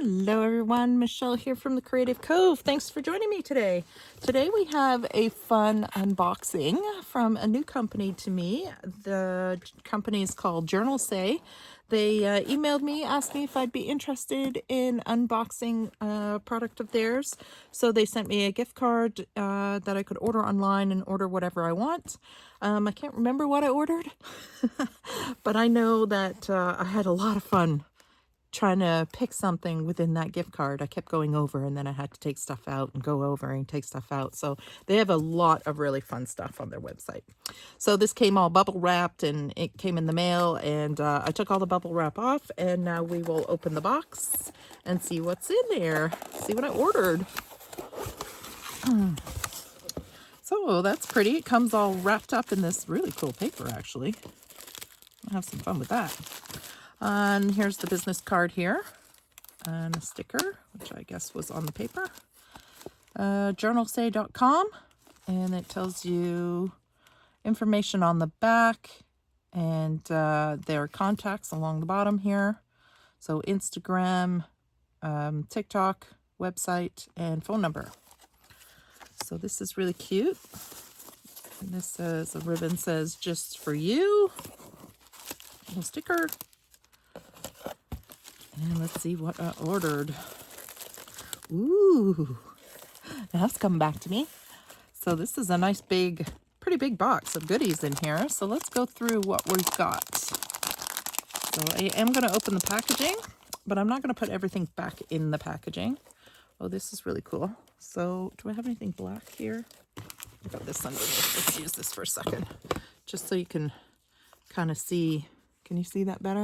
Hello everyone, Michelle here from the Creative Cove. Thanks for joining me today. Today we have a fun unboxing from a new company to me. The company is called Journalsay. They emailed me, asked me if I'd be interested in unboxing a product of theirs. So they sent me a gift card that I could order online and order whatever I want. I can't remember what I ordered, but I know that I had a lot of fun trying to pick something within that gift card. I kept going over and then I had to take stuff out and go over and take stuff out. So they have a lot of really fun stuff on their website. So this came all bubble wrapped and it came in the mail, and I took all the bubble wrap off, and now we will open the box and see what's in there. See what I ordered. So that's pretty. It comes all wrapped up in this really cool paper, actually. I'll have some fun with that. And here's the business card here, and a sticker, which I guess was on the paper. Journalsay.com, and it tells you information on the back and their contacts along the bottom here. So Instagram, TikTok, website, and phone number. So this is really cute. And this says, a ribbon says, "Just for you." Little sticker. And let's see what I ordered. Ooh, now it's coming back to me. So this is a nice big, pretty big box of goodies in here. So let's go through what we've got. So I am going to open the packaging, but I'm not going to put everything back in the packaging. Oh, this is really cool. So do I have anything black here? I've got this underneath. Let's use this for a second, just so you can kind of see. Can you see that better?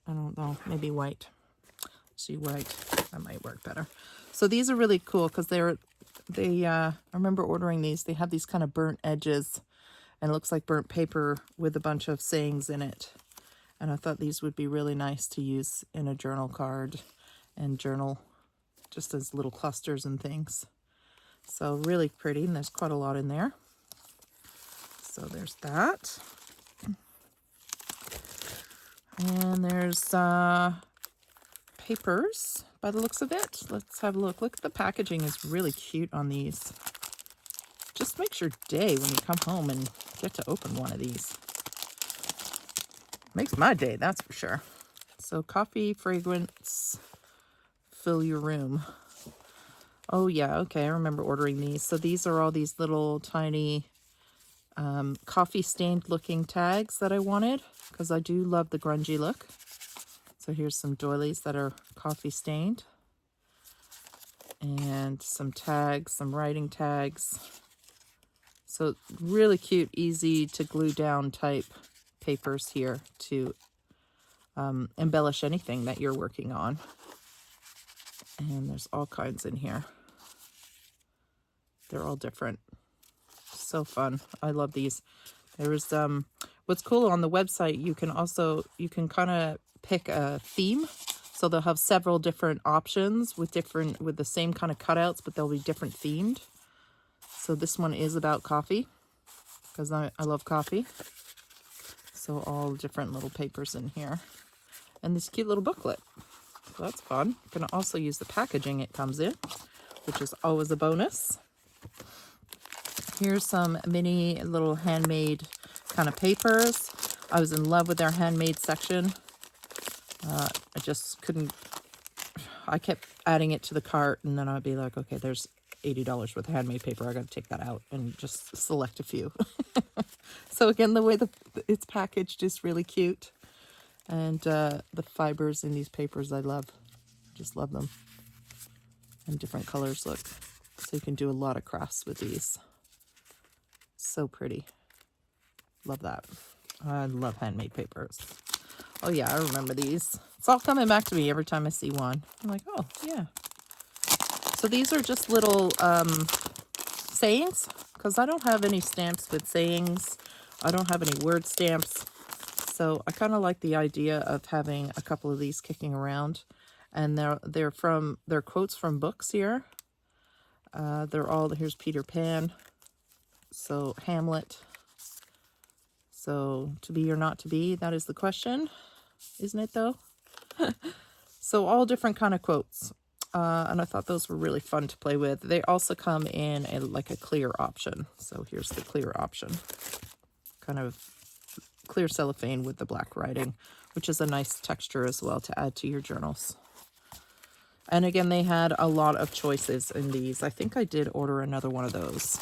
I don't know. Maybe white. See white, that might work better. So these are really cool because I remember ordering these. They have these kind of burnt edges, and it looks like burnt paper with a bunch of sayings in it. And I thought these would be really nice to use in a journal card and journal just as little clusters and things. So really pretty, and there's quite a lot in there. So there's that. And there's papers by the looks of it. Let's have a look. Look, the packaging is really cute on these. Just makes your day when you come home and get to open one of these. Makes my day, that's for sure. So coffee, fragrance, fill your room. Oh yeah, okay, I remember ordering these. So these are all these little tiny coffee stained looking tags that I wanted, because I do love the grungy look. So here's some doilies that are coffee stained, and some tags, some writing tags. So really cute, easy to glue down type papers here to embellish anything that you're working on. And there's all kinds in here. They're all different. So fun. I love these. There's what's cool on the website, you can kind of pick a theme. So they'll have several different options with the same kind of cutouts, but they'll be different themed. So this one is about coffee, because I love coffee. So all different little papers in here. And this cute little booklet. So that's fun. You can also use the packaging it comes in, which is always a bonus. Here's some mini little handmade kind of papers. I was in love with their handmade section. I just couldn't, I kept adding it to the cart, and then I'd be like, okay, there's $80 worth of handmade paper. I got to take that out and just select a few. So again, the way it's packaged is really cute. And the fibers in these papers I love. Just love them. And different colors, look. So you can do a lot of crafts with these. So pretty. Love that. I love handmade papers. Oh yeah, I remember these. It's all coming back to me every time I see one. I'm like, oh yeah. So these are just little sayings, because I don't have any stamps with sayings. I don't have any word stamps. So I kind of like the idea of having a couple of these kicking around. And they're quotes from books here. Here's Peter Pan. So Hamlet. So to be or not to be, that is the question, isn't it though? So all different kind of quotes. And I thought those were really fun to play with. They also come in like a clear option. So here's the clear option. Kind of clear cellophane with the black writing, which is a nice texture as well to add to your journals. And again, they had a lot of choices in these. I think I did order another one of those.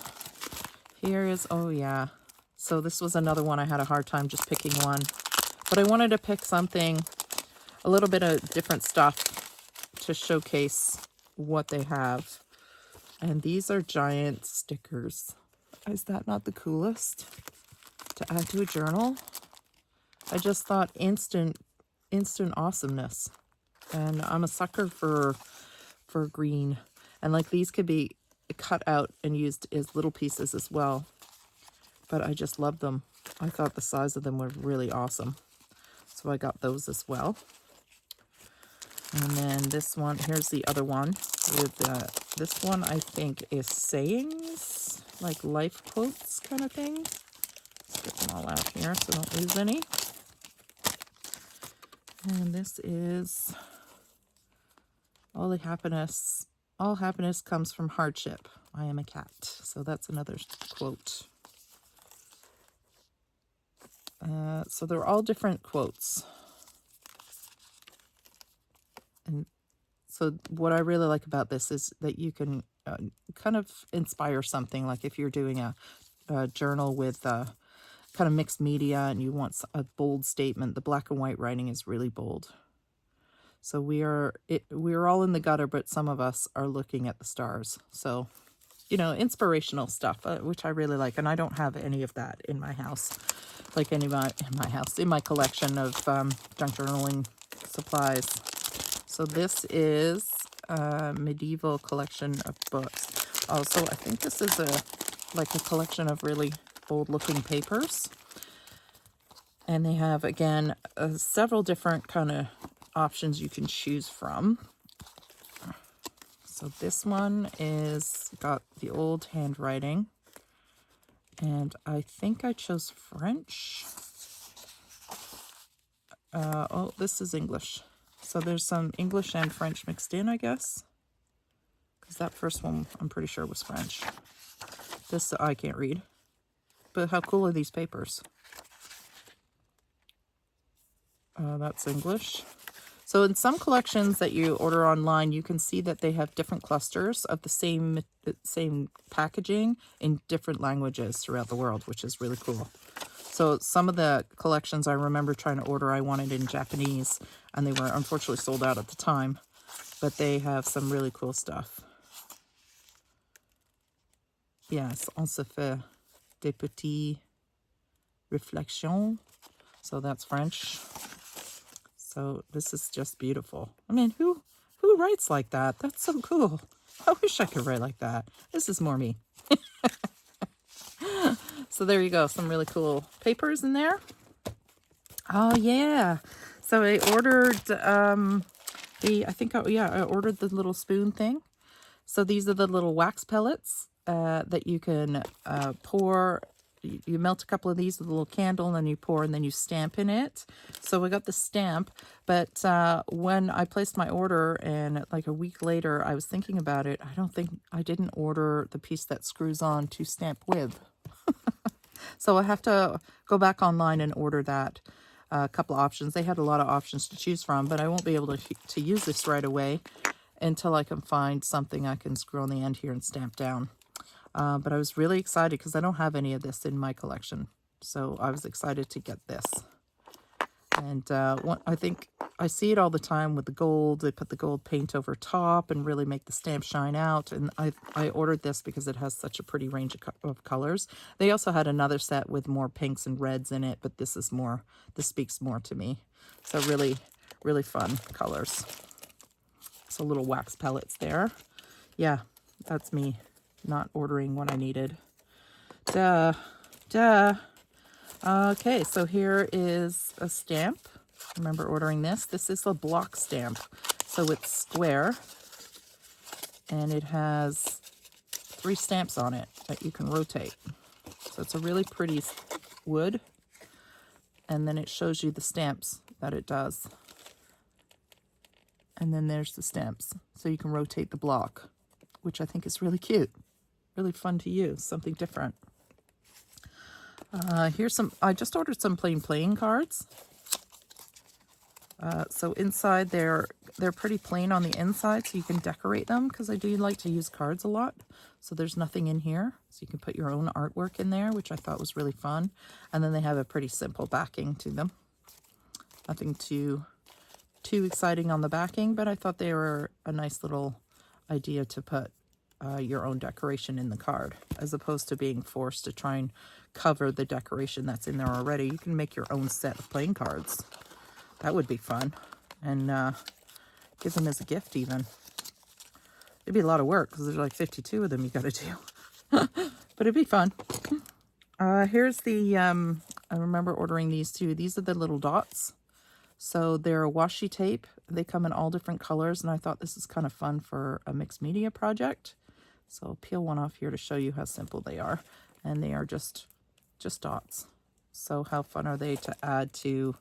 Here is, oh yeah. So this was another one I had a hard time just picking one. But I wanted to pick something, a little bit of different stuff to showcase what they have. And these are giant stickers. Is that not the coolest to add to a journal? I just thought instant awesomeness. And I'm a sucker for green. And like these could be cut out and used as little pieces as well. But I just love them. I thought the size of them were really awesome. So I got those as well. And then this one, here's the other one. With this one I think is sayings, like life quotes kind of thing. Let's get them all out here so I don't lose any. And this is all happiness comes from hardship. I am a cat. So that's another quote. So they're all different quotes. And so what I really like about this is that you can kind of inspire something. Like if you're doing a journal with kind of mixed media and you want a bold statement, the black and white writing is really bold. So we are all in the gutter, but some of us are looking at the stars. So, you know, inspirational stuff, which I really like. And I don't have any of that in my house, like in my collection of junk journaling supplies. So this is a medieval collection of books. Also, I think this is like a collection of really bold looking papers. And they have, again, several different kind of options you can choose from. So this one is got the old handwriting. And I think I chose French. Oh, this is English. So there's some English and French mixed in, I guess. Because that first one, I'm pretty sure was French. This I can't read. But how cool are these papers? That's English. So in some collections that you order online, you can see that they have different clusters of the same packaging in different languages throughout the world, which is really cool. So some of the collections I remember trying to order, I wanted in Japanese, and they were unfortunately sold out at the time. But they have some really cool stuff. Yes, on se fait des petites réflexions. So that's French. So this is just beautiful. I mean, who writes like that? That's so cool. I wish I could write like that. This is more me. So there you go. Some really cool papers in there. Oh yeah. So I ordered I ordered the little spoon thing. So these are the little wax pellets that you can pour. You melt a couple of these with a little candle, and then you pour, and then you stamp in it. So I got the stamp, but when I placed my order, and like a week later, I was thinking about it. I didn't order the piece that screws on to stamp with. So I have to go back online and order that. A couple of options. They had a lot of options to choose from, but I won't be able to use this right away until I can find something I can screw on the end here and stamp down. But I was really excited because I don't have any of this in my collection. So I was excited to get this. And I think I see it all the time with the gold. They put the gold paint over top and really make the stamp shine out. And I ordered this because it has such a pretty range of colors. They also had another set with more pinks and reds in it, but this speaks more to me. So really, really fun colors. So little wax pellets there. Yeah, that's me not ordering what I needed. Duh. Okay, so here is a stamp. I remember ordering this. This is a block stamp. So it's square. And it has 3 stamps on it that you can rotate. So it's a really pretty wood. And then it shows you the stamps that it does. And then there's the stamps. So you can rotate the block, which I think is really cute. Really fun to use, something different. Here's some, I just ordered some plain playing cards. So inside they're pretty plain on the inside, so you can decorate them, because I do like to use cards a lot. So there's nothing in here, so you can put your own artwork in there, which I thought was really fun. And then they have a pretty simple backing to them. Nothing too exciting on the backing, but I thought they were a nice little idea to put your own decoration in the card, as opposed to being forced to try and cover the decoration that's in there already. You can make your own set of playing cards. That would be fun, and give them as a gift even. It'd be a lot of work because there's like 52 of them you got to do, but it'd be fun. Here's the, I remember ordering these too. These are the little dots. So they're washi tape. They come in all different colors, and I thought this is kind of fun for a mixed media project. So I'll peel one off here to show you how simple they are. And they are just dots. So how fun are they to add to...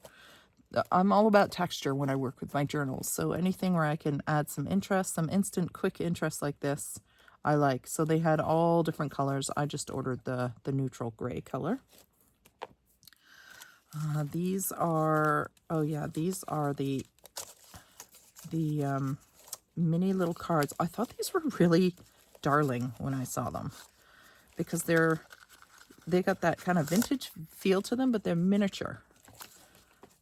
I'm all about texture when I work with my journals. So anything where I can add some interest, some instant quick interest like this, I like. So they had all different colors. I just ordered the neutral gray color. These are, oh yeah, these are the mini little cards. I thought these were really darling when I saw them, because they got that kind of vintage feel to them, but they're miniature.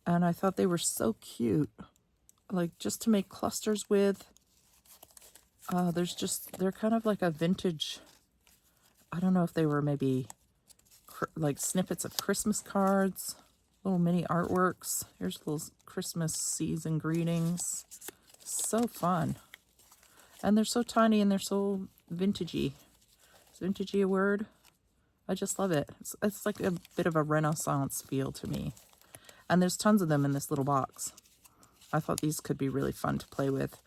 And I thought they were so cute, like just to make clusters with. They're kind of like a vintage, I don't know if they were maybe like snippets of Christmas cards. Little mini artworks. Here's little Christmas season greetings. So fun. And they're so tiny and they're so vintagey. Is vintagey a word? I just love it. It's like a bit of a Renaissance feel to me. And there's tons of them in this little box. I thought these could be really fun to play with.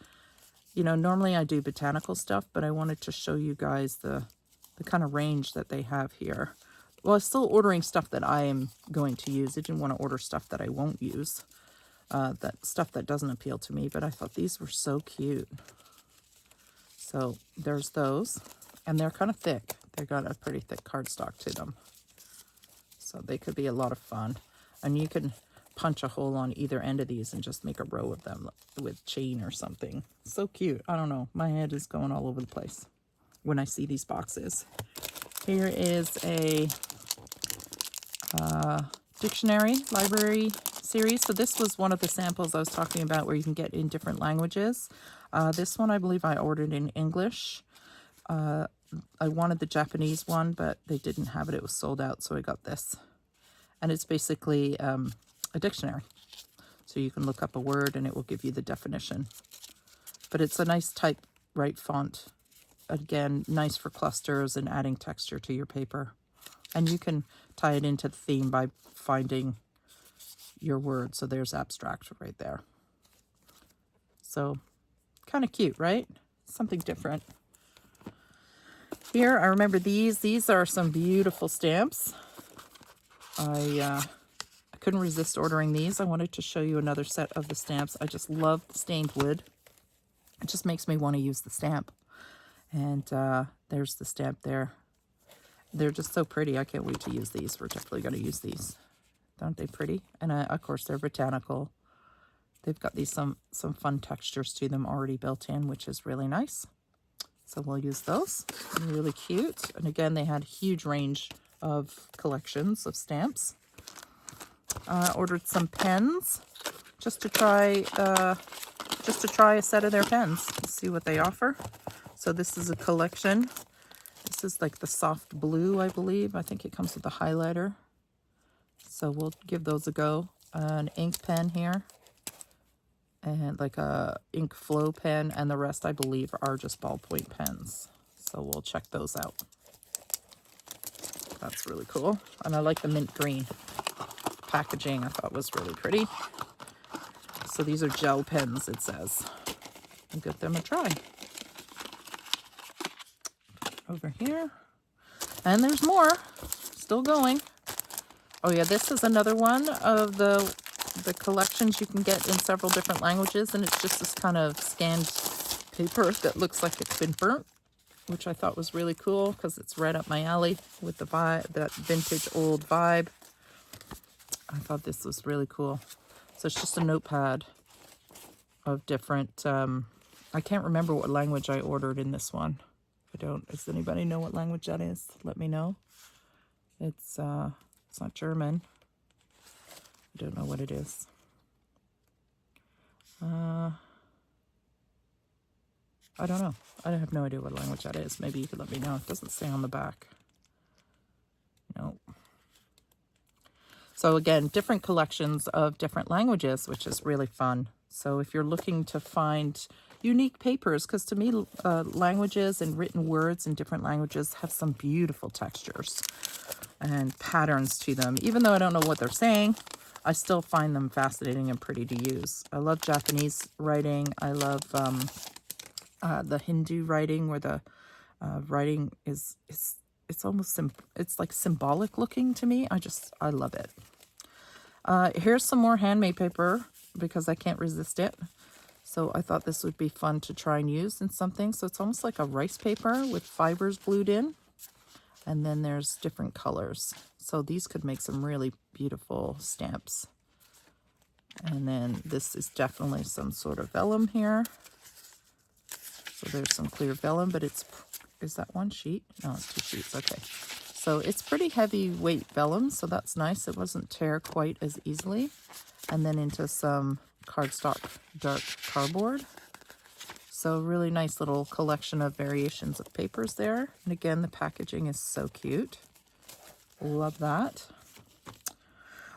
You know, normally I do botanical stuff, but I wanted to show you guys the kind of range that they have here. Well, I'm still ordering stuff that I am going to use. I didn't want to order stuff that I won't use. That stuff that doesn't appeal to me, but I thought these were so cute. So there's those. And they're kind of thick. They got a pretty thick cardstock to them. So they could be a lot of fun. And you can punch a hole on either end of these and just make a row of them with chain or something. So cute. I don't know. My head is going all over the place when I see these boxes. Here is a dictionary library series. So this was one of the samples I was talking about where you can get in different languages. This one I believe I ordered in English. I wanted the Japanese one, but they didn't have it. It was sold out, so I got this. And it's basically a dictionary. So you can look up a word and it will give you the definition. But it's a nice typewrite font. Again, nice for clusters and adding texture to your paper. And you can tie it into the theme by finding your word. So there's abstract right there. So kind of cute, right? Something different. Here, I remember these. These are some beautiful stamps. I couldn't resist ordering these. I wanted to show you another set of the stamps. I just love the stained wood. It just makes me want to use the stamp. And there's the stamp there. They're just so pretty. I can't wait to use these. We're definitely going to use these. Aren't they pretty? And of course, they're botanical. They've got these some fun textures to them already built in, which is really nice. So we'll use those. They're really cute. And again, they had a huge range of collections of stamps. Ordered some pens just to try a set of their pens. Let's see what they offer. So this is a collection. This is like the soft blue, I believe. I think it comes with a highlighter. So we'll give those a go. An ink pen here. And like a ink flow pen. And the rest, I believe, are just ballpoint pens. So we'll check those out. That's really cool. And I like the mint green packaging. I thought was really pretty. So these are gel pens, it says. I'll give them a try. Over here. And there's more. Still going. Oh yeah, this is another one of the the collections you can get in several different languages, and it's just this kind of scanned paper that looks like it's been burnt, which I thought was really cool because it's right up my alley with the vibe, that vintage old vibe. I thought this was really cool. So it's just a notepad of different, I can't remember what language I ordered in this one. Does anybody know what language that is? Let me know. It's not German. I don't know what it is. I don't know. I have no idea what language that is. Maybe you could let me know. It doesn't say on the back. No. So again, different collections of different languages, which is really fun. So if you're looking to find unique papers, because to me, languages and written words in different languages have some beautiful textures and patterns to them. Even though I don't know what they're saying, I still find them fascinating and pretty to use. I love Japanese writing. I love the Hindu writing, where the writing is it's almost it's like symbolic looking to me. I love it. Here's some more handmade paper because I can't resist it. So I thought this would be fun to try and use in something. So it's almost like a rice paper with fibers glued in. And then there's different colors. So these could make some really beautiful stamps. And then this is definitely some sort of vellum here. So there's some clear vellum, but is that one sheet? No, it's 2 sheets. Okay. So it's pretty heavyweight vellum, so that's nice. It wasn't tear quite as easily. And then into some cardstock dark cardboard. So really nice little collection of variations of papers there. And again, the packaging is so cute. Love that.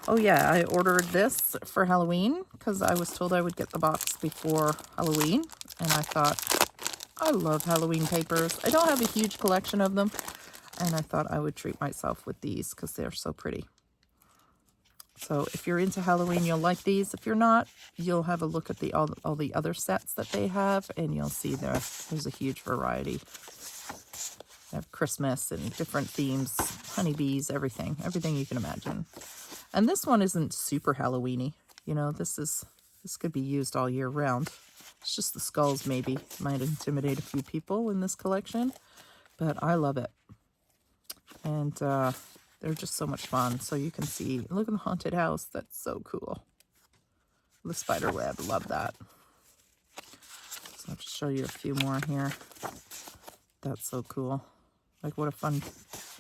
Oh yeah, I ordered this for Halloween because I was told I would get the box before Halloween. And I thought, I love Halloween papers. I don't have a huge collection of them. And I thought I would treat myself with these because they're so pretty. So if you're into Halloween, you'll like these. If you're not, you'll have a look at all the other sets that they have, and you'll see there's a huge variety. They have Christmas and different themes, honeybees, everything you can imagine. And this one isn't super Halloween-y. You know, this could be used all year round. It's just the skulls maybe might intimidate a few people in this collection, but I love it. And they're just so much fun. So you can see, look at the haunted house. That's so cool. The spider web, love that. So I'll just show you a few more here. That's so cool. Like what a fun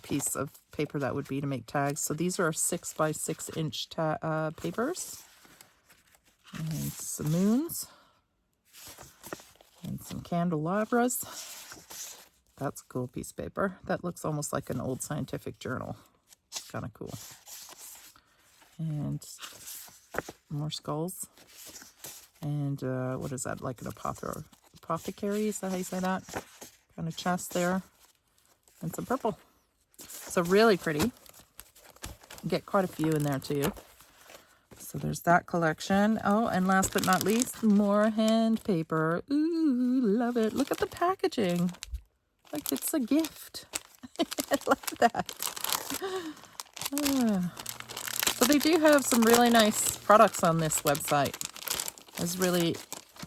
piece of paper that would be to make tags. So these are 6 by 6 inch papers. And some moons. And some candelabras. That's a cool piece of paper. That looks almost like an old scientific journal. It's kind of cool. And more skulls. And what is that? Like an apothecary? Is that how you say that? Kind of chest there. And some purple. So really pretty. Get quite a few in there too. So there's that collection. Oh, and last but not least, more hand paper. Ooh, love it. Look at the packaging. Like it's a gift. I love that. So they do have some really nice products on this website. I was really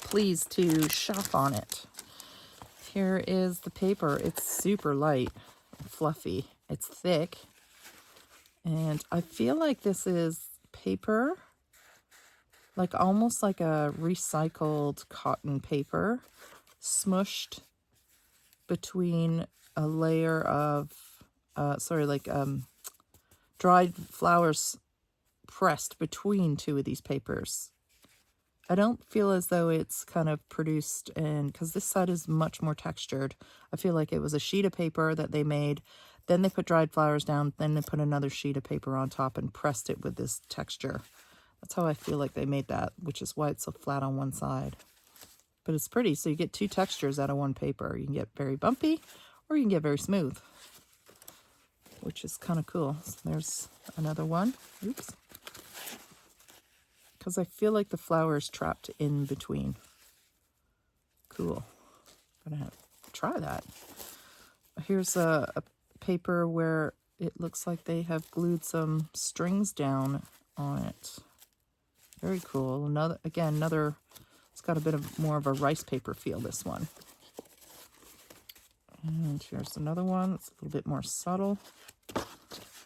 pleased to shop on it. Here is the paper. It's super light, fluffy. It's thick. And I feel like this is paper, like almost like a recycled cotton paper, smushed between a layer of, dried flowers pressed between two of these papers. I don't feel as though it's kind of produced in, because this side is much more textured. I feel like it was a sheet of paper that they made, then they put dried flowers down, then they put another sheet of paper on top and pressed it with this texture. That's how I feel like they made that, which is why it's so flat on one side. But it's pretty, so you get two textures out of one paper. You can get very bumpy, or you can get very smooth, which is kind of cool. So there's another one. Oops. Because I feel like the flower is trapped in between. Cool. I'm going to have to try that. Here's a paper where it looks like they have glued some strings down on it. Very cool. Another, it's got a bit of more of a rice paper feel, this one. And here's another one. It's a little bit more subtle.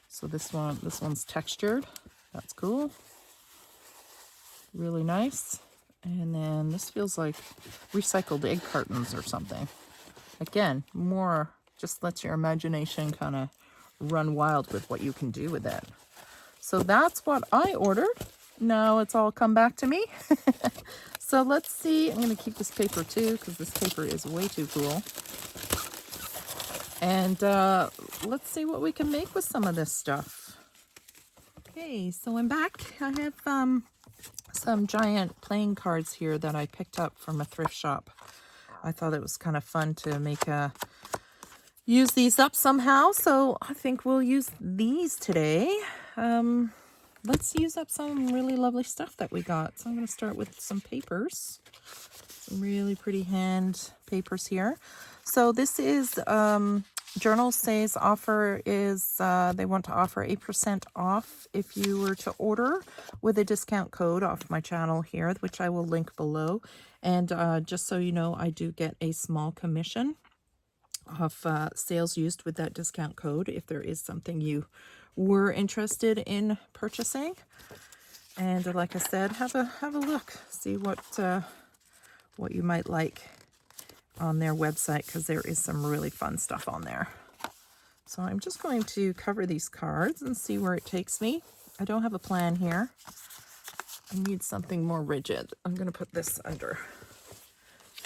So this one's textured. That's cool. Really nice. And then this feels like recycled egg cartons or something. Again, more just lets your imagination kind of run wild with what you can do with it. So that's what I ordered. Now it's all come back to me. So let's see. I'm going to keep this paper too, because this paper is way too cool. And let's see what we can make with some of this stuff. Okay, so I'm back. I have some giant playing cards here that I picked up from a thrift shop. I thought it was kind of fun to use these up somehow, so I think we'll use these today. Let's use up some really lovely stuff that we got. So I'm going to start with some papers. Some really pretty hand papers here. So this is Journalsay's offer is they want to offer 8% off if you were to order with a discount code off my channel here, which I will link below. And just so you know, I do get a small commission of sales used with that discount code if there is something you were interested in purchasing. And like I said, have a look, see what you might like on their website, because there is some really fun stuff on there. So I'm just going to cover these cards and see where it takes me. I don't have a plan here. I need something more rigid. I'm going to put this under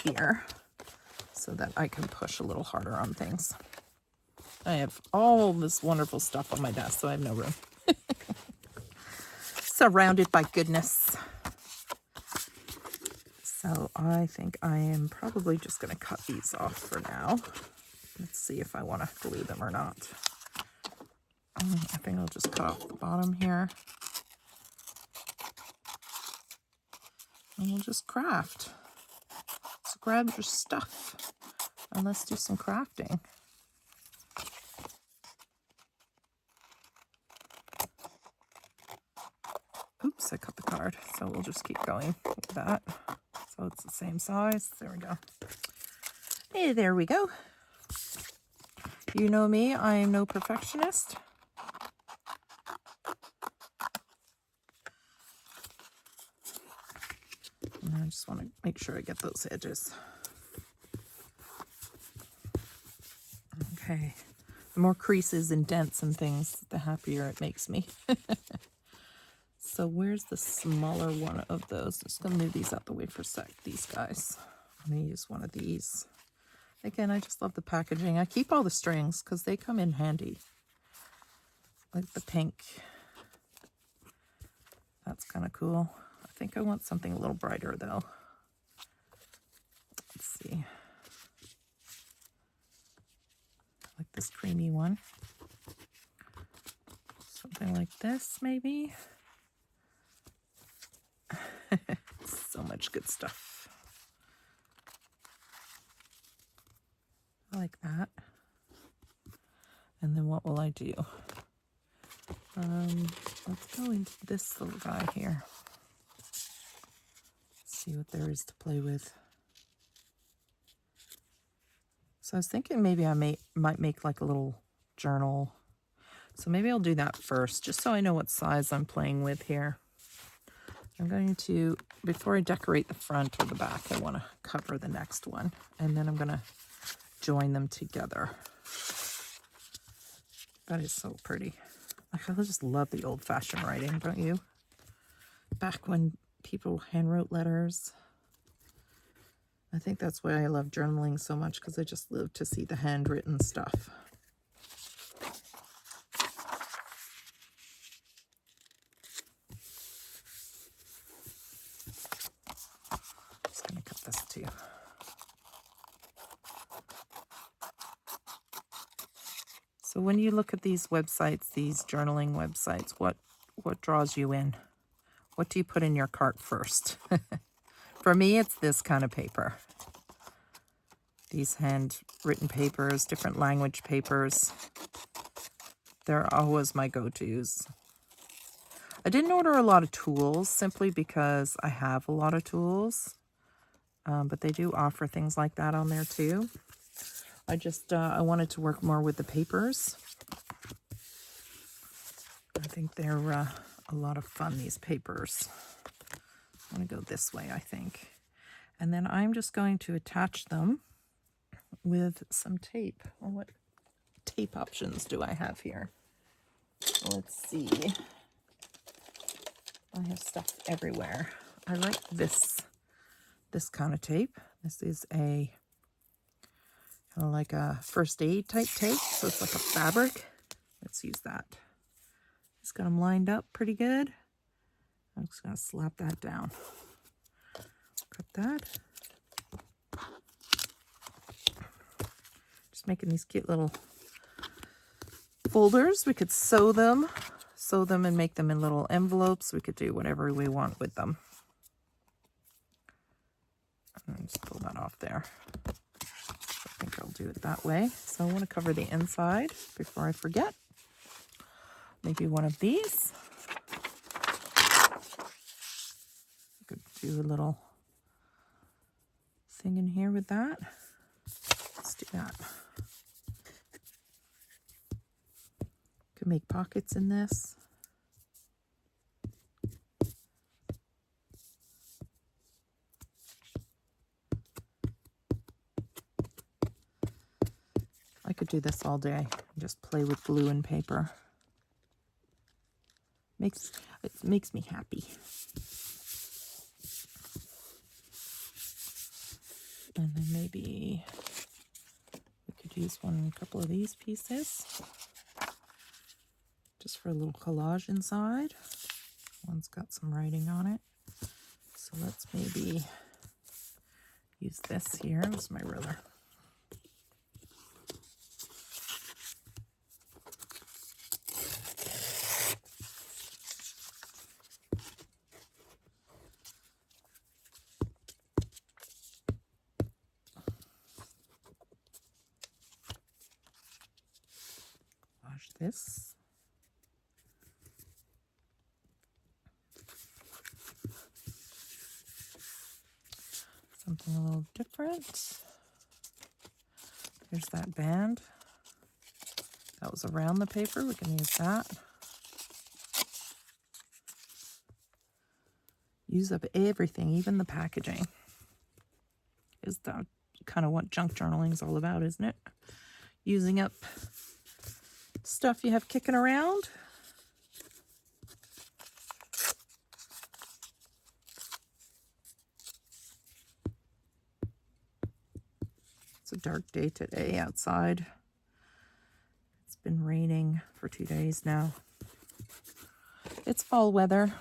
here so that I can push a little harder on things. I have all this wonderful stuff on my desk, so I have no room. Surrounded by goodness. So I think I am probably just going to cut these off for now. Let's see if I want to glue them or not. I think I'll just cut off the bottom here. And we'll just craft. So grab your stuff and let's do some crafting. Oops, I cut the card. So we'll just keep going with that. So it's the same size. There we go. Hey, there we go. You know me, I am no perfectionist. And I just want to make sure I get those edges. Okay. The more creases and dents and things, the happier it makes me. So where's the smaller one of those? I'm just going to move these out the way for a sec. These guys. I'm going to use one of these. Again, I just love the packaging. I keep all the strings because they come in handy. Like the pink. That's kind of cool. I think I want something a little brighter though. Let's see. Like this creamy one. Something like this maybe. So much good stuff. I like that. And then what will I do? Let's go into this little guy here. See what there is to play with. So I was thinking maybe I might make like a little journal. So maybe I'll do that first, just so I know what size I'm playing with here. I'm going to, before I decorate the front or the back, I want to cover the next one. And then I'm going to join them together. That is so pretty. I just love the old-fashioned writing, don't you? Back when people handwrote letters. I think that's why I love journaling so much, because I just love to see the handwritten stuff. Just going to cut this too. So when you look at these websites, these journaling websites, what draws you in? What do you put in your cart first? For me, it's this kind of paper. These handwritten papers, different language papers. They're always my go-tos. I didn't order a lot of tools simply because I have a lot of tools, but they do offer things like that on there too. I just, I wanted to work more with the papers. I think they're a lot of fun, these papers. I'm going to go this way, I think. And then I'm just going to attach them with some tape. Well, what tape options do I have here? Let's see. I have stuff everywhere. I like this kind of tape. This is a kind of like a first aid type tape, so it's like a fabric. Let's use that. Just got them lined up pretty good. I'm just going to slap that down. Cut that. Just making these cute little folders. We could sew them and make them in little envelopes. We could do whatever we want with them. And just pull that off there. I think I'll do it that way. So I want to cover the inside before I forget. Maybe one of these. I could do a little thing in here with that. Let's do that. Could make pockets in this. I could do this all day and just play with glue and paper. It makes me happy. And then maybe we could use a couple of these pieces just for a little collage inside. One's got some writing on it. So let's maybe use this here. Where's my ruler? This. Something a little different. Here's that band. That was around the paper. We can use that. Use up everything, even the packaging. Is that kind of what junk journaling is all about, isn't it? Using up stuff you have kicking around. It's a dark day today outside. It's been raining for 2 days now. It's fall weather,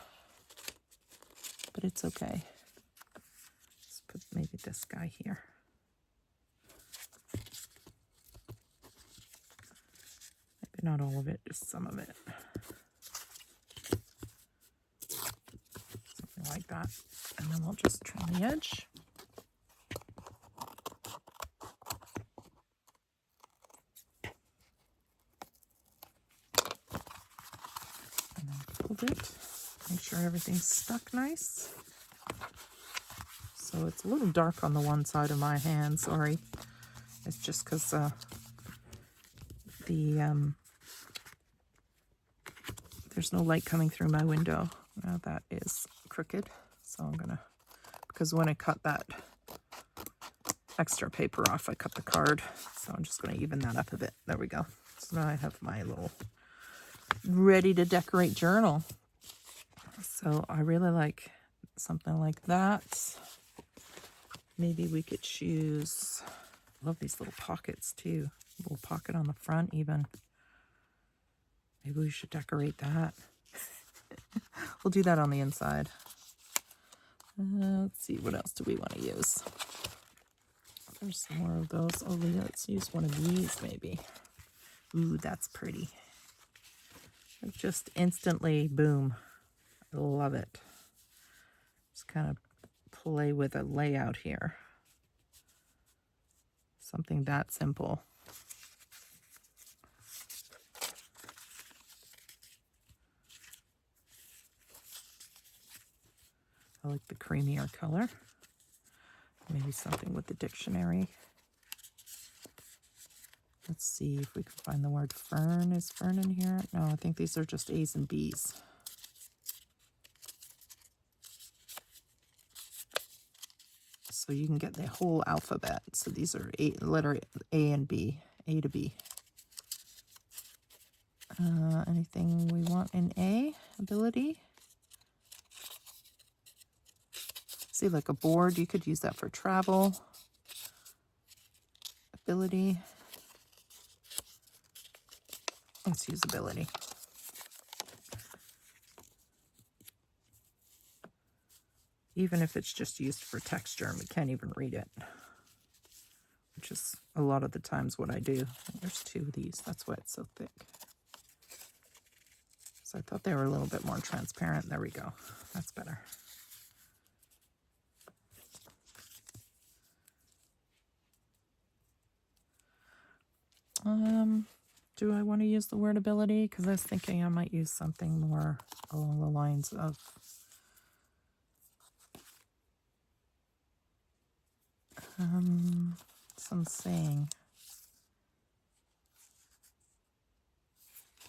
but it's okay. Let's put maybe this guy here. Not all of it, just some of it. Something like that. And then we'll just trim the edge. And then fold it. Make sure everything's stuck nice. So it's a little dark on the one side of my hand, sorry. It's just because there's no light coming through my window. Now that is crooked. So I'm gonna, because when I cut that extra paper off, I cut the card. So I'm just gonna even that up a bit. There we go. So now I have my little ready to decorate journal. So I really like something like that. Maybe we could choose, I love these little pockets too. A little pocket on the front even. Maybe we should decorate that. We'll do that on the inside. Let's see, what else do we want to use? There's some more of those. Oh, let's use one of these maybe. Ooh, that's pretty. Just instantly, boom. I love it. Just kind of play with a layout here. Something that simple. I like the creamier color. Maybe something with the dictionary. Let's see if we can find the word fern. Is fern in here? No, I think these are just A's and B's. So you can get the whole alphabet. So these are letter A and B, A to B. Anything we want in A? Ability? See, like a board, you could use that for travel. Ability. Let's use ability. Even if it's just used for texture and we can't even read it, which is a lot of the times what I do. There's 2 of these. That's why it's so thick. So I thought they were a little bit more transparent. There we go. That's better. Do I want to use the word ability? Because I was thinking I might use something more along the lines of some saying.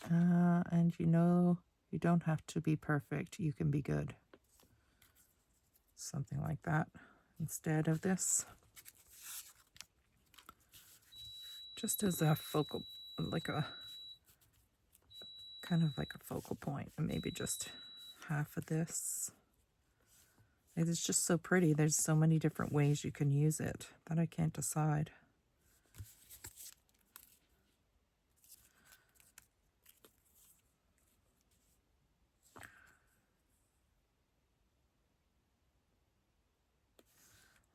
And you know, you don't have to be perfect. You can be good. Something like that instead of this. Just as a focal, like a kind of like a focal point, and maybe just half of this. It's just so pretty. There's so many different ways you can use it that I can't decide.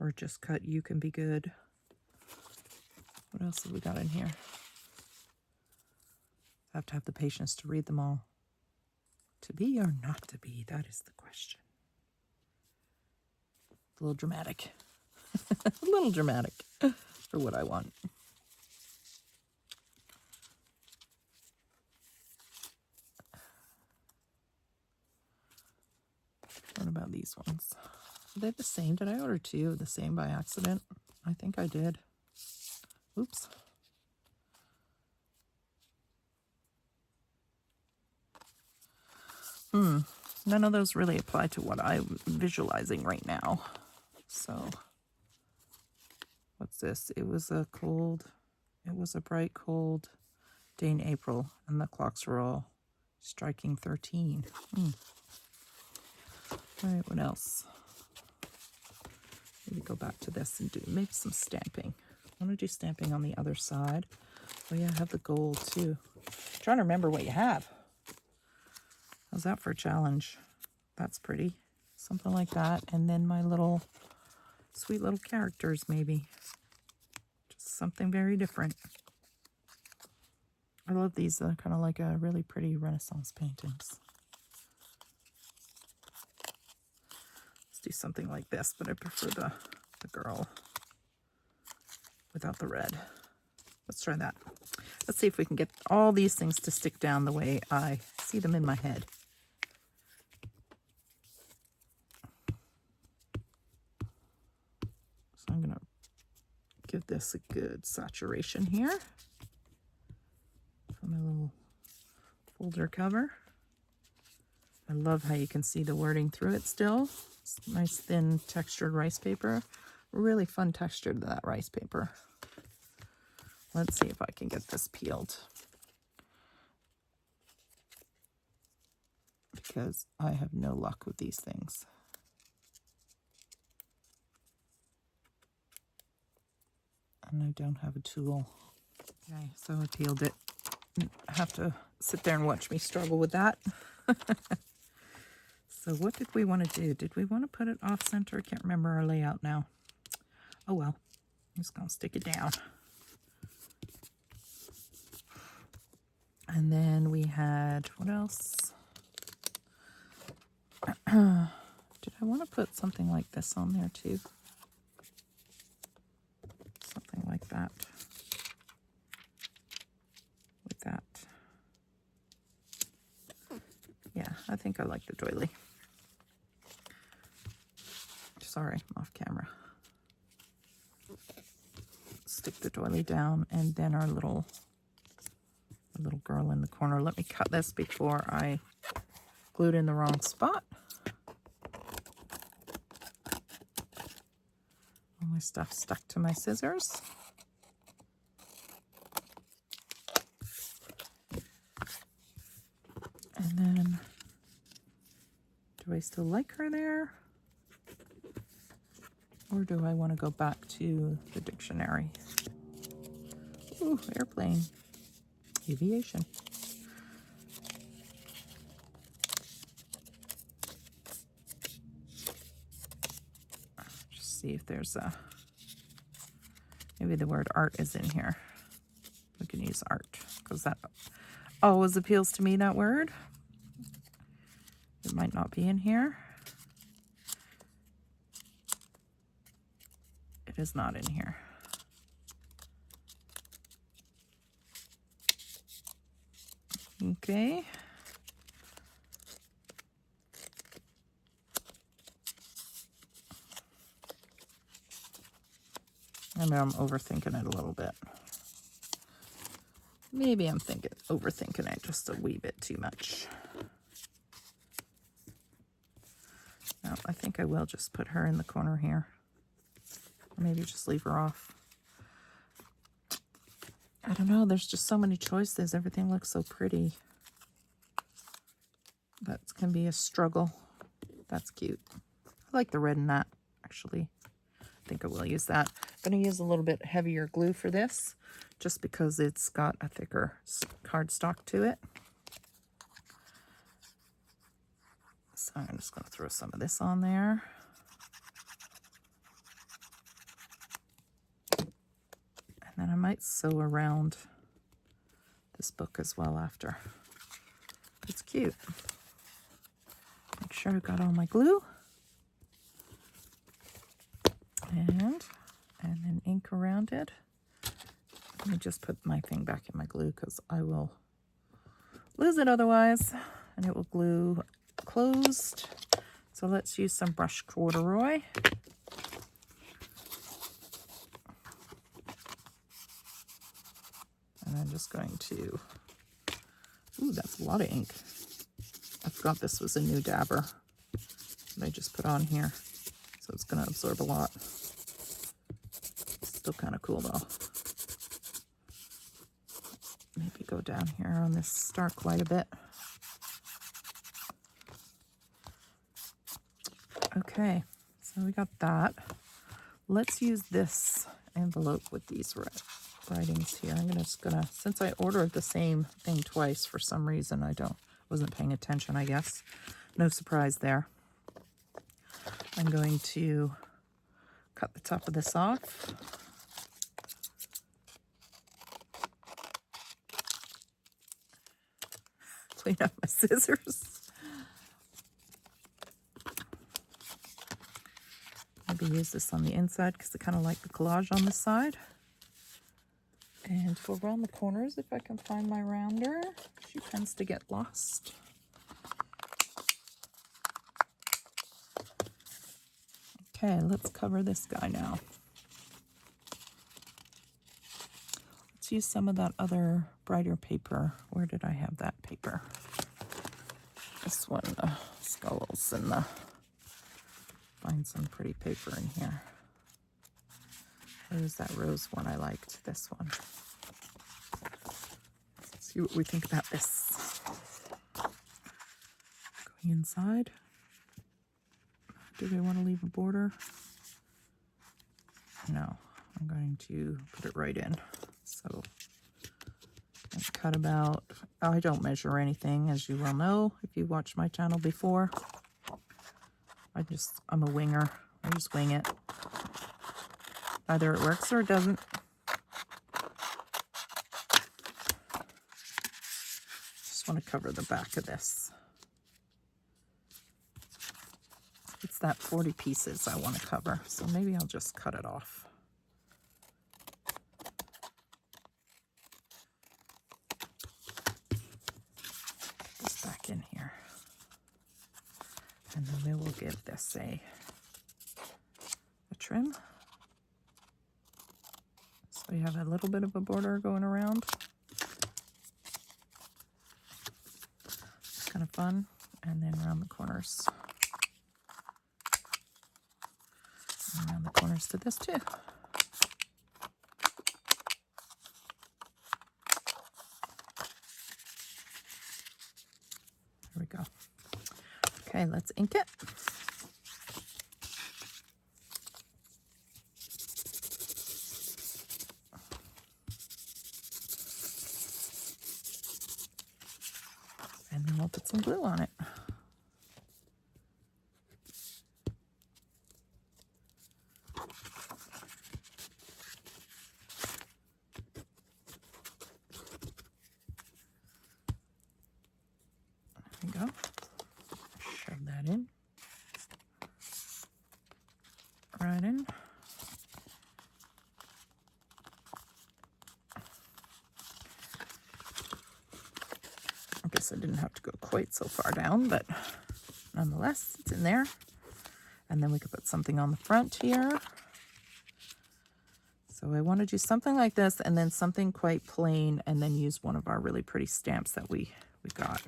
Or just cut you can be good. What else have we got in here? I have to have the patience to read them all. To be or not to be, that is the question. A little dramatic. A little dramatic for what I want. What about these ones? Are they the same? Did I order 2 of the same by accident? I think I did. Oops. None of those really apply to what I'm visualizing right now. So, what's this? It was a bright, cold day in April, and the clocks were all striking 13. All right, what else? Maybe go back to this and do maybe some stamping. I want to do stamping on the other side. Oh yeah, I have the gold too. I'm trying to remember what you have. How's that for a challenge? That's pretty. Something like that. And then my little sweet little characters maybe. Just something very different. I love these. They're kind of like a really pretty Renaissance paintings. Let's do something like this, but I prefer the girl without the red. Let's try that. Let's see if we can get all these things to stick down the way I see them in my head. So I'm going to give this a good saturation here for my little folder cover. I love how you can see the wording through it still. It's nice thin textured rice paper. Really fun texture to that rice paper. Let's see if I can get this peeled, because I have no luck with these things. And I don't have a tool. Okay, so I peeled it. I have to sit there and watch me struggle with that. So what did we want to do? Did we want to put it off center? I can't remember our layout now. Oh well, I'm just going to stick it down. And then we had, what else? Did I want to put something like this on there too? Something like that. With that. Yeah, I think I like the doily. sorry, I'm off camera. Stick the doily down, and then our little girl in the corner. Let me cut this before I glued in the wrong spot. All my stuff stuck to my scissors. And then, do I still like her there? Or do I want to go back to the dictionary? Ooh, airplane. Aviation. Just see if there's a... Maybe the word art is in here. We can use art, because that always appeals to me, that word. It might not be in here. It is not in here. Okay. I mean, I'm overthinking it a little bit. Maybe I'm overthinking it just a wee bit too much. No, I think I will just put her in the corner here. Or maybe just leave her off. I don't know, there's just so many choices. Everything looks so pretty. That can be a struggle. That's cute. I like the red in that, actually. I think I will use that. I'm going to use a little bit heavier glue for this, just because it's got a thicker cardstock to it. So I'm just going to throw some of this on there. And then I might sew around this book as well after. It's cute. Make sure I got all my glue. And then ink around it. Let me just put my thing back in my glue, because I will lose it otherwise, and it will glue closed. So let's use some brushed corduroy. And I'm just going to, ooh, that's a lot of ink. I forgot this was a new dabber that I just put on here. So it's going to absorb a lot. Still kind of cool though. Maybe go down here on this star quite a bit. Okay, so we got that. Let's use this envelope with these writings here. I'm just gonna, since I ordered the same thing twice for some reason, wasn't paying attention, I guess. No surprise there. I'm going to cut the top of this off. Clean up my scissors. Maybe use this on the inside, because I kind of like the collage on this side. And to around the corners, if I can find my rounder. She tends to get lost. Okay, let's cover this guy now. Let's use some of that other brighter paper. Where did I have that paper? This one, the skulls and the... Find some pretty paper in here. There's that rose one I liked, this one. Let's see what we think about this. Going inside. Do they want to leave a border? No, I'm going to put it right in. So I cut about, I don't measure anything, as you well know, if you watched my channel before. I'm a winger. I just wing it. Either it works or it doesn't. Just want to cover the back of this. It's that 40 pieces I want to cover, so maybe I'll just cut it off. This back in here. And then we will give this a trim. So we have a little bit of a border going around. It's kind of fun. And then around the corners. And around the corners to this too. There we go. Okay, let's ink it. And then we'll put some glue on it. There we go. Shove that in. Right in. I guess I didn't have to go quite so far down, but nonetheless, it's in there. And then we could put something on the front here. So I want to do something like this and then something quite plain and then use one of our really pretty stamps that we got.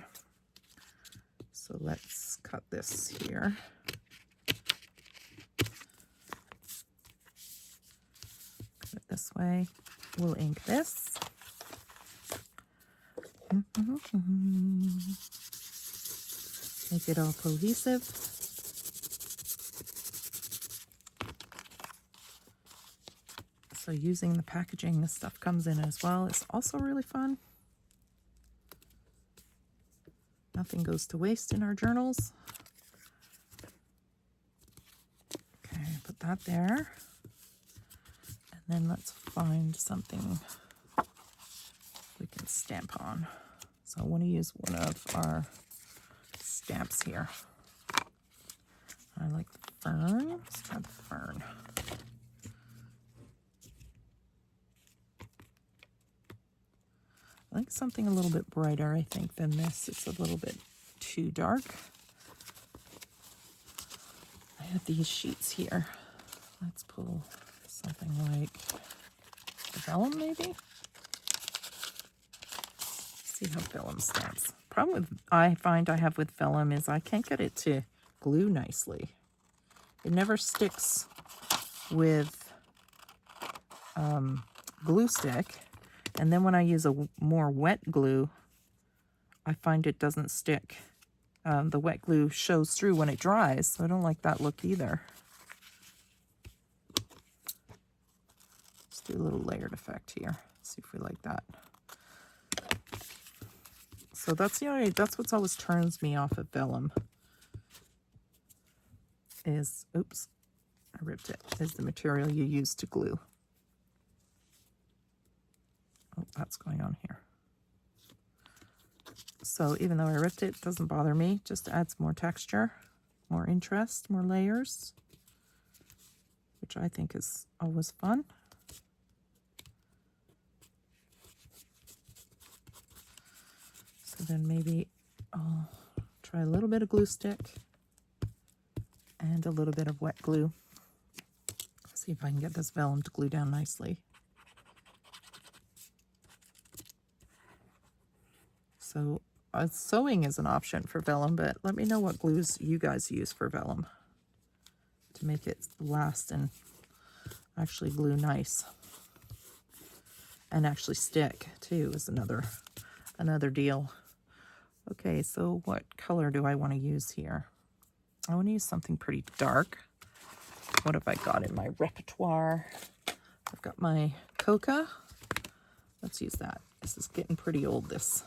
So let's cut this here. Cut it this way. We'll ink this. Make it all cohesive. So using the packaging this stuff comes in as well is also really fun. Nothing goes to waste in our journals. Okay, put that there. And then let's find something we can stamp on. So I want to use one of our stamps here. I like the fern. Let's try the fern. I like something a little bit brighter, I think, than this. It's a little bit too dark. I have these sheets here. Let's pull something like vellum, maybe? See how vellum stamps. Problem with I find I have with vellum is I can't get it to glue nicely. It never sticks with glue stick. And then when I use a more wet glue, I find it doesn't stick. The wet glue shows through when it dries, so I don't like that look either. Let's do a little layered effect here. See if we like that. So that's what's always turns me off of vellum. Is, oops, I ripped it, is the material you use to glue. Oh, that's going on here. So even though I ripped it, it doesn't bother me. Just adds more texture, more interest, more layers, which I think is always fun. So then maybe I'll try a little bit of glue stick and a little bit of wet glue. See if I can get this vellum to glue down nicely. So sewing is an option for vellum, but let me know what glues you guys use for vellum to make it last and actually glue nice. And actually stick too is another deal. Okay, so what color do I want to use here? I want to use something pretty dark. What have I got in my repertoire? I've got my coca. Let's use that. This is getting pretty old, this.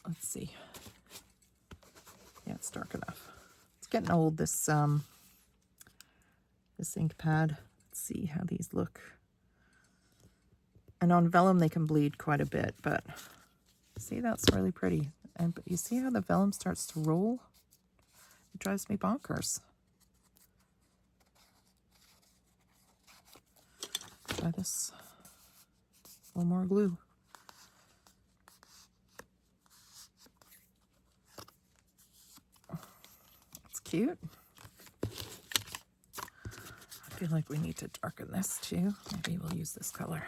Let's see. Yeah, it's dark enough. It's getting old, this ink pad. Let's see how these look. And on vellum, they can bleed quite a bit, but see, that's really pretty. And but you see how the vellum starts to roll? It drives me bonkers. Try this. A little more glue. It's cute. feel like we need to darken this too. Maybe we'll use this color.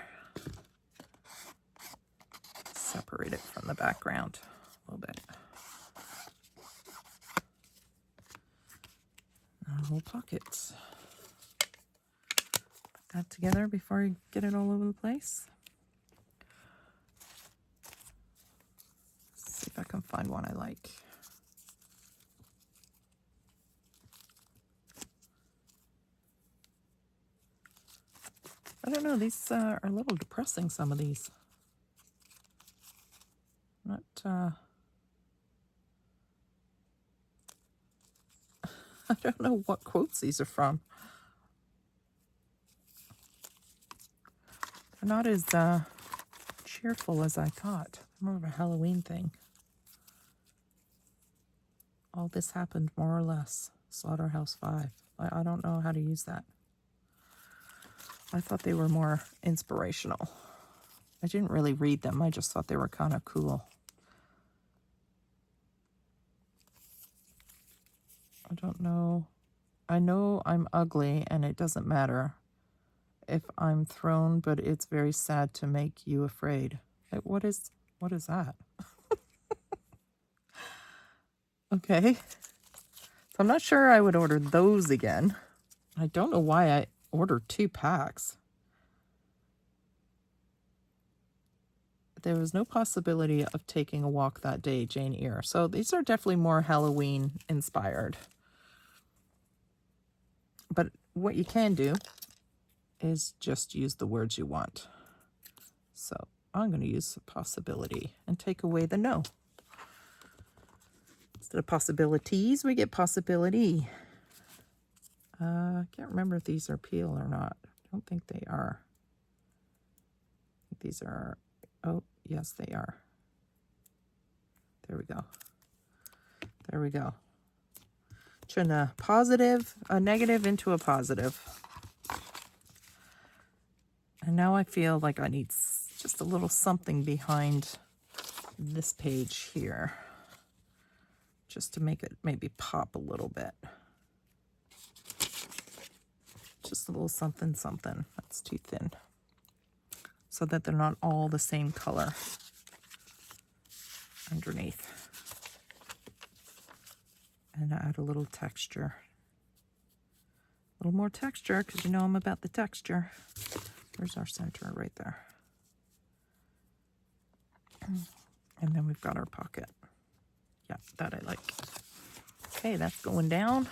Separate it from the background a little bit. A little pockets. Put that together before I get it all over the place. Let's see if I can find one I like. I don't know, these are a little depressing, some of these. Not, I don't know what quotes these are from. They're not as cheerful as I thought. More of a Halloween thing. All this happened more or less. Slaughterhouse 5. I don't know how to use that. I thought they were more inspirational. I didn't really read them. I just thought they were kind of cool. I don't know. I know I'm ugly and it doesn't matter if I'm thrown, but it's very sad to make you afraid. Like, what is that? Okay. So I'm not sure I would order those again. I don't know why I ordered 2 packs. There was no possibility of taking a walk that day, Jane Eyre. So these are definitely more Halloween inspired. But what you can do is just use the words you want. So I'm going to use possibility and take away the no. Instead of possibilities, we get possibility. I can't remember if these are peel or not. I don't think they are. I think these are, oh, yes, they are. There we go. There we go. Turn a negative into a positive. And now I feel like I need just a little something behind this page here. Just to make it maybe pop a little bit. Just a little something, something. That's too thin. So that they're not all the same color underneath. And add a little texture. A little more texture, because you know I'm about the texture. There's our center right there. And then we've got our pocket. Yeah, that I like. Okay, that's going down.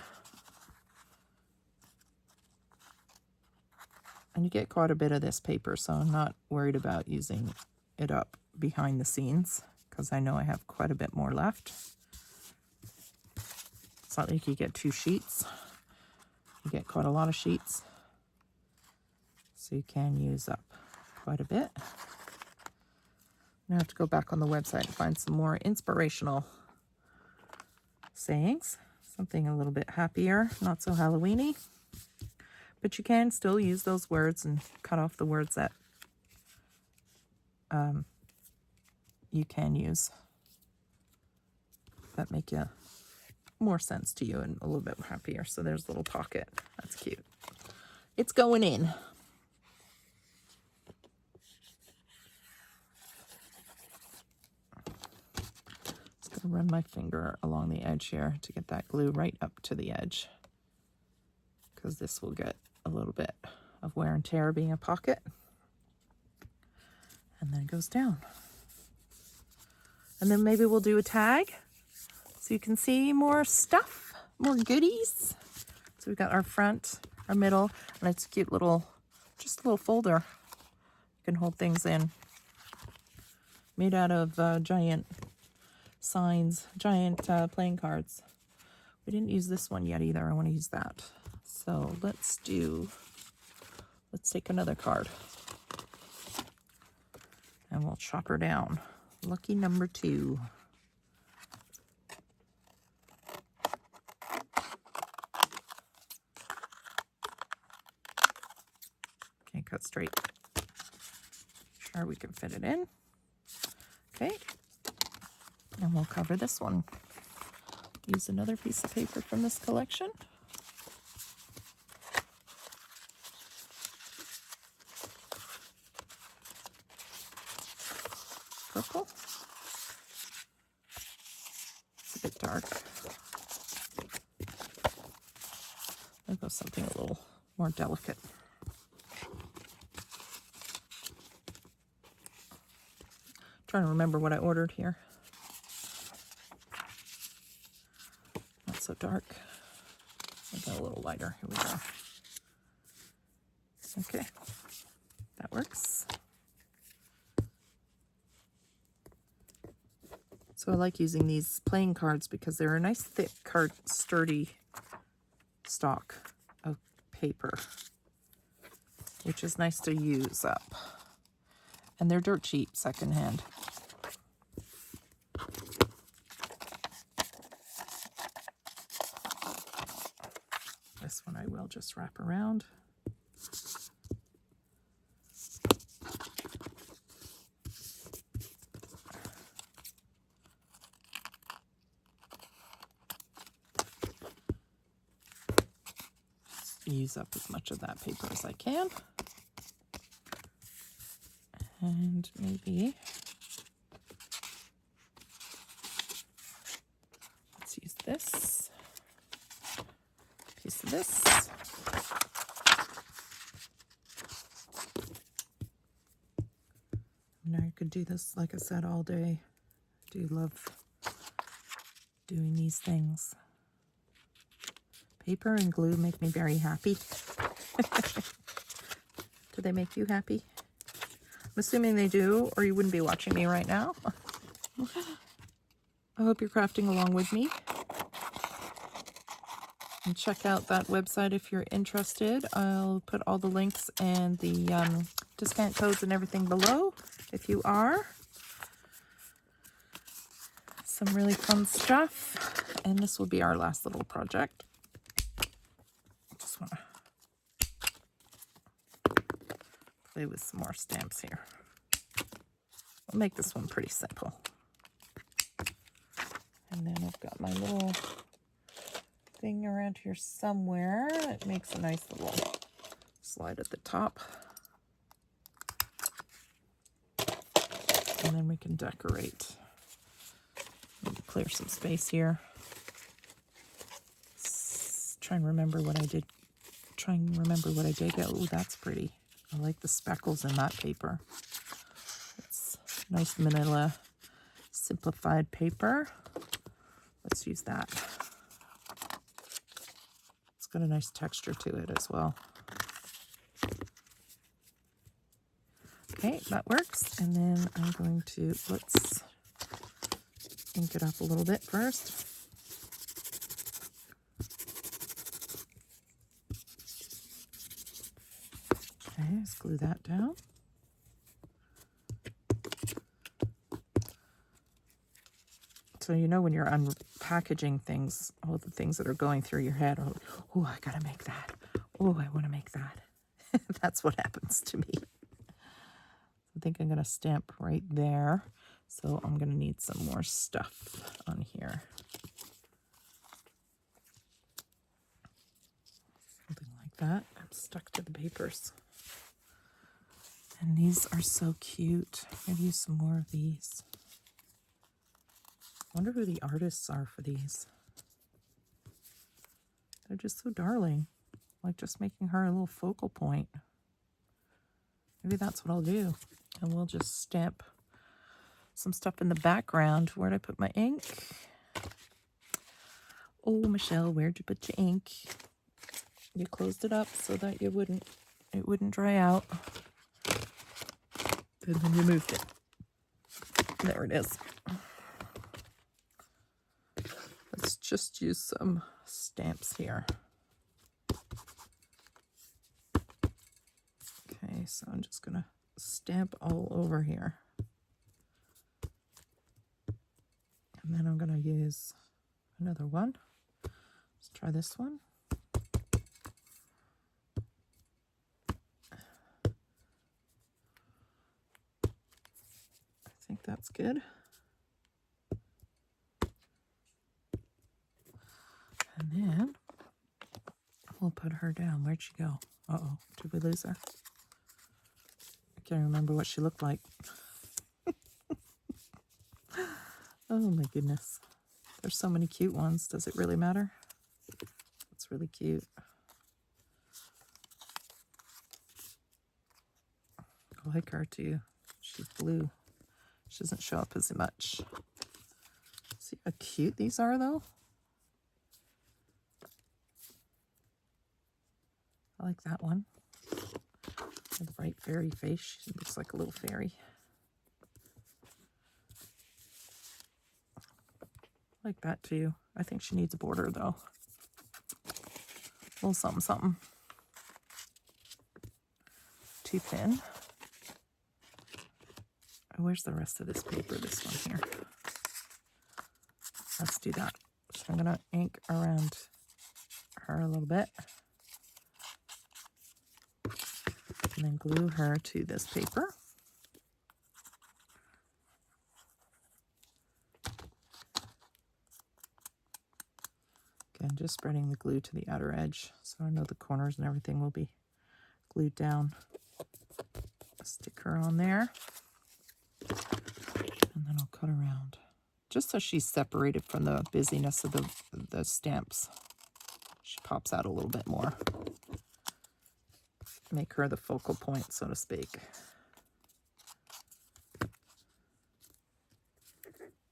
And you get quite a bit of this paper, so I'm not worried about using it up behind the scenes, because I know I have quite a bit more left. It's not like you get 2 sheets. You get quite a lot of sheets. So you can use up quite a bit. Now I have to go back on the website and find some more inspirational sayings. Something a little bit happier, not so Halloween-y. But you can still use those words and cut off the words that you can use that make more sense to you and a little bit happier. So there's a little pocket. That's cute. It's going in. Just going to run my finger along the edge here to get that glue right up to the edge, because this will get a little bit of wear and tear being a pocket. And then it goes down. And then maybe we'll do a tag so you can see more stuff, more goodies. So we've got our front, our middle, and it's a cute little, just a little folder. You can hold things in. Made out of giant signs, giant playing cards. We didn't use this one yet either. I want to use that. So let's take another card. And we'll chop her down. Lucky number 2. Okay, cut straight. Sure we can fit it in. Okay. And we'll cover this one. Use another piece of paper from this collection. purple. It's a bit dark. I'll go something a little more delicate. Trying to remember what I ordered here. Not so dark. I'll go a little lighter. Here we go. Okay, that works. So I like using these playing cards because they're a nice thick card, sturdy stock of paper, which is nice to use up. And they're dirt cheap secondhand. This one I will just wrap around. Use up as much of that paper as I can. And maybe let's use this piece of this. Now I could do this, like I said, all day. I do love doing these things. Paper and glue make me very happy. Do they make you happy? I'm assuming they do, or you wouldn't be watching me right now. I hope you're crafting along with me. And check out that website if you're interested. I'll put all the links and the discount codes and everything below if you are. Some really fun stuff. And this will be our last little project. Just want to play with some more stamps here. We'll make this one pretty simple. And then I've got my little thing around here somewhere. It makes a nice little slide at the top. And then we can decorate. Maybe clear some space here. Try and remember what I did. Oh, that's pretty. I like the speckles in that paper. It's nice manila simplified paper. Let's use that. It's got a nice texture to it as well. Okay, that works. And then I'm going to, let's ink it up a little bit first. Okay, let's glue that down. So you know when you're unpackaging things, all the things that are going through your head, oh, I gotta make that. Oh, I want to make that. That's what happens to me. I think I'm gonna stamp right there. So I'm gonna need some more stuff on here. Something like that. I'm stuck to the papers. And these are so cute. I'm gonna use some more of these. I wonder who the artists are for these. They're just so darling. Like just making her a little focal point. Maybe that's what I'll do. And we'll just stamp some stuff in the background. Where'd I put my ink? Oh, Michelle, where'd you put your ink? You closed it up so that it wouldn't dry out. And then you moved it. There it is. Let's just use some stamps here. Okay, so I'm just gonna stamp all over here. And then I'm gonna use another one. Let's try this one. I think that's good. And then we'll put her down. Where'd she go? Uh-oh, did we lose her? I can't remember what she looked like. Oh my goodness. There's so many cute ones. Does it really matter? It's really cute. I like her too. She's blue. She doesn't show up as much. See how cute these are though? I like that one. The bright fairy face. She looks like a little fairy. I like that too. I think she needs a border though. A little something, something. Too thin. Where's the rest of this paper? This one here. Let's do that. So I'm going to ink around her a little bit. And then glue her to this paper. Again, just spreading the glue to the outer edge so I know the corners and everything will be glued down. Stick her on there. And then I'll cut around. Just so she's separated from the busyness of the stamps. She pops out a little bit more. Make her the focal point, so to speak. Do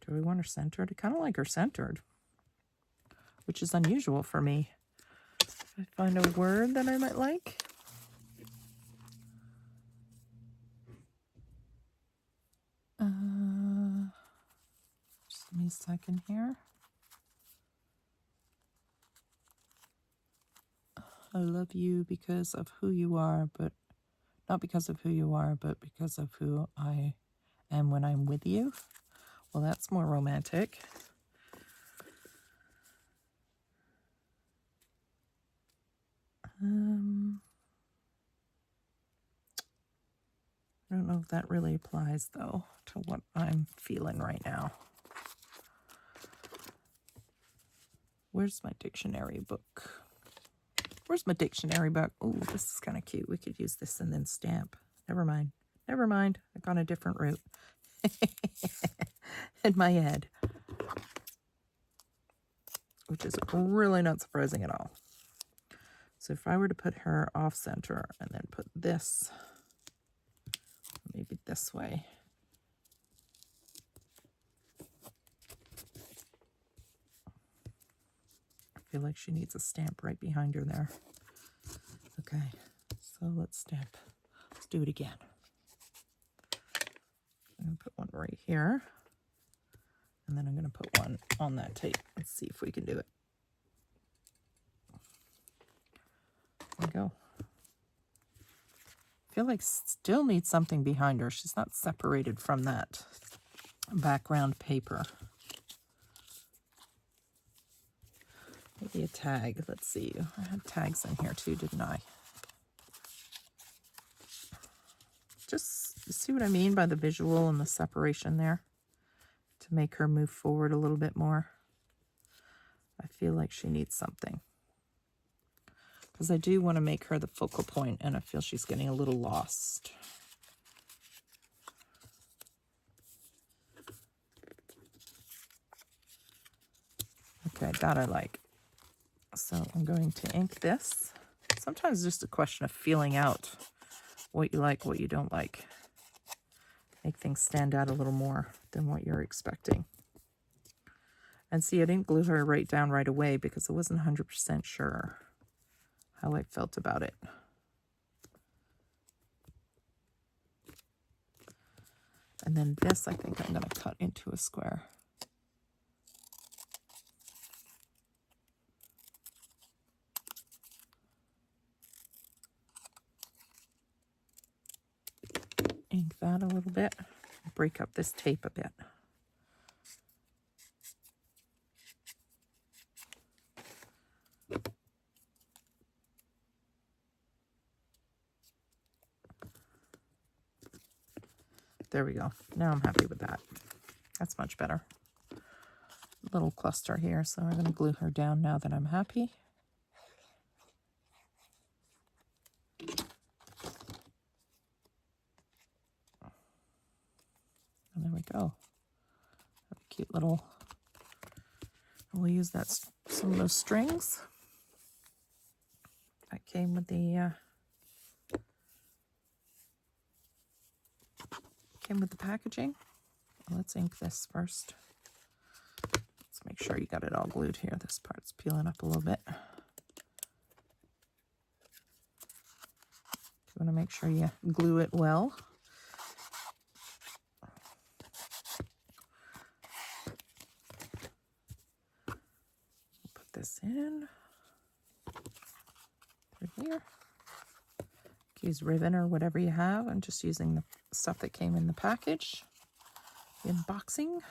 we want her centered? I kind of like her centered, which is unusual for me. I find a word that I might like. Just give me a second here. I love you because of who you are, but not because of who you are, but because of who I am when I'm with you. Well, that's more romantic. I don't know if that really applies, though, to what I'm feeling right now. Where's my dictionary book? Where's my dictionary book? Oh, this is kind of cute. We could use this and then stamp. Never mind. Never mind. I've gone a different route in my head, which is really not surprising at all. So if I were to put her off center and then put this maybe this way. I feel like she needs a stamp right behind her there. Okay, so let's stamp. Let's do it again. I'm going to put one right here. And then I'm going to put one on that tape. Let's see if we can do it. There we go. I feel like still needs something behind her. She's not separated from that background paper. Maybe a tag. Let's see. I had tags in here too, didn't I? Just see what I mean by the visual and the separation there to make her move forward a little bit more. I feel like she needs something because I do want to make her the focal point, and I feel she's getting a little lost. Okay, that I like. So I'm going to ink this. Sometimes it's just a question of feeling out what you like, what you don't like. Make things stand out a little more than what you're expecting. And see, I didn't glue her right down right away because I wasn't 100% sure how I felt about it. And then this, I think I'm going to cut into a square. Ink that a little bit. Break up this tape a bit. There we go. Now I'm happy with that. That's much better. Little cluster here, so I'm going to glue her down now that I'm happy. And there we go. cute little, we'll use that, some of those strings that came with the packaging. Let's ink this first. Let's make sure you got it all glued here. This part's peeling up a little bit. You want to make sure you glue it well. Put this in through here. Use ribbon or whatever you have. I'm just using the stuff that came in the package, the unboxing.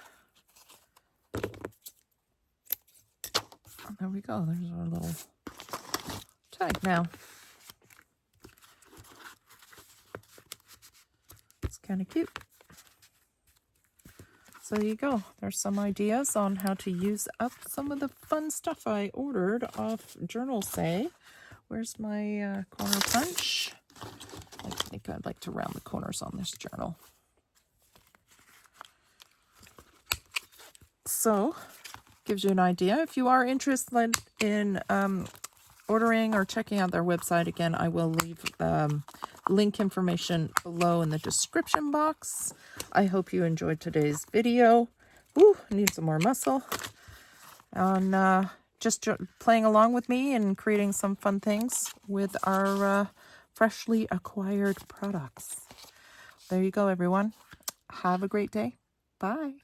There we go. There's our little tag now. It's kind of cute. So there you go. There's some ideas on how to use up some of the fun stuff I ordered off Journalsay. Where's my corner punch? I think I'd like to round the corners on this journal. So, gives you an idea. If you are interested in ordering or checking out their website, again, I will leave link information below in the description box. I hope you enjoyed today's video. Ooh, I need some more muscle. On just playing along with me and creating some fun things with our freshly acquired products. There you go, everyone. Have a great day. Bye.